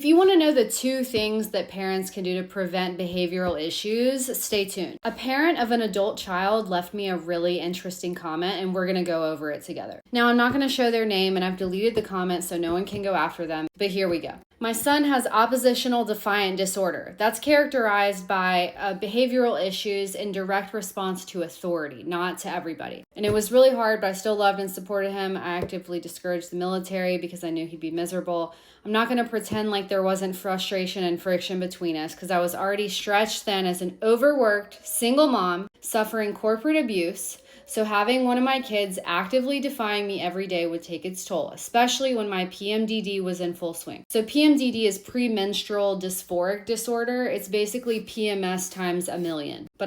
If you want to know the 2 things that parents can do to prevent behavioral issues, stay tuned. A parent of an adult child left me a really interesting comment, and we're going to go over it together. Now, I'm not going to show their name, and I've deleted the comment so no one can go after them, but here we go. My son has oppositional defiant disorder. That's characterized by behavioral issues in direct response to authority, not to everybody. And it was really hard, but I still loved and supported him. I actively discouraged the military because I knew he'd be miserable. I'm not going to pretend like there wasn't frustration and friction between us because I was already stretched thin as an overworked single mom suffering corporate abuse. So having one of my kids actively defying me every day would take its toll, especially when my PMDD was in full swing. So PMDD is premenstrual dysphoric disorder. It's basically PMS times a million. But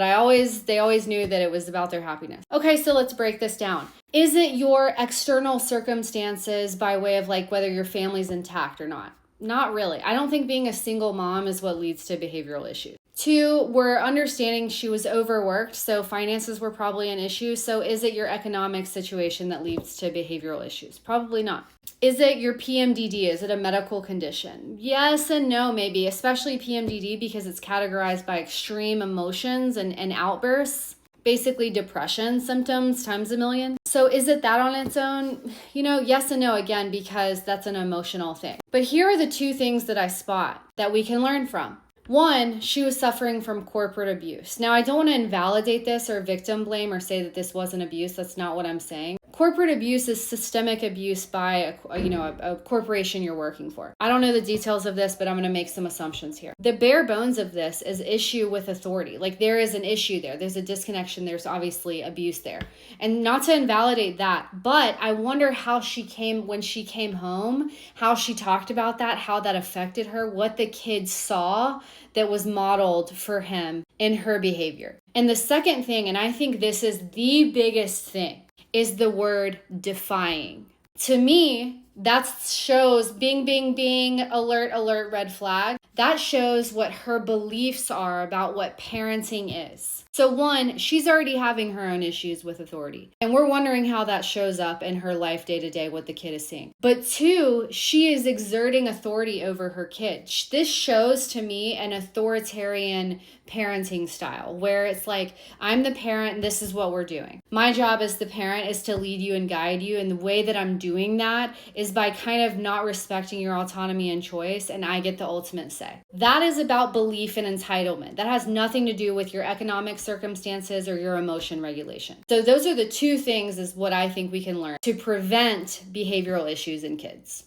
they always knew that it was about their happiness. Okay, so let's break this down. Is it your external circumstances by way of like whether your family's intact or not? Not really. I don't think being a single mom is what leads to behavioral issues. 2, we're understanding she was overworked, so finances were probably an issue. So is it your economic situation that leads to behavioral issues? Probably not. Is it your PMDD? Is it a medical condition? Yes and no, maybe, especially PMDD because it's categorized by extreme emotions and outbursts. Basically depression symptoms times a million. So is it that on its own? Yes and no again, because that's an emotional thing. But here are the 2 things that I spot that we can learn from. 1, she was suffering from corporate abuse. Now, I don't want to invalidate this or victim blame or say that this wasn't abuse. That's not what I'm saying. Corporate abuse is systemic abuse by a corporation you're working for. I don't know the details of this, but I'm going to make some assumptions here. The bare bones of this is issue with authority. Like there is an issue there. There's a disconnection. There's obviously abuse there. And not to invalidate that, but I wonder how when she came home, how she talked about that, how that affected her, what the kids saw that was modeled for him in her behavior. And the second thing, and I think this is the biggest thing, is the word defying. To me, that shows bing, alert, red flag. That shows what her beliefs are about what parenting is. So 1, she's already having her own issues with authority. And we're wondering how that shows up in her life day to day, what the kid is seeing. But 2, she is exerting authority over her kid. This shows to me an authoritarian parenting style where it's like, I'm the parent and this is what we're doing. My job as the parent is to lead you and guide you. And the way that I'm doing that is by kind of not respecting your autonomy and choice, and I get the ultimate say. That is about belief and entitlement. That has nothing to do with your economic circumstances or your emotion regulation. So those are the 2 things is what I think we can learn to prevent behavioral issues in kids.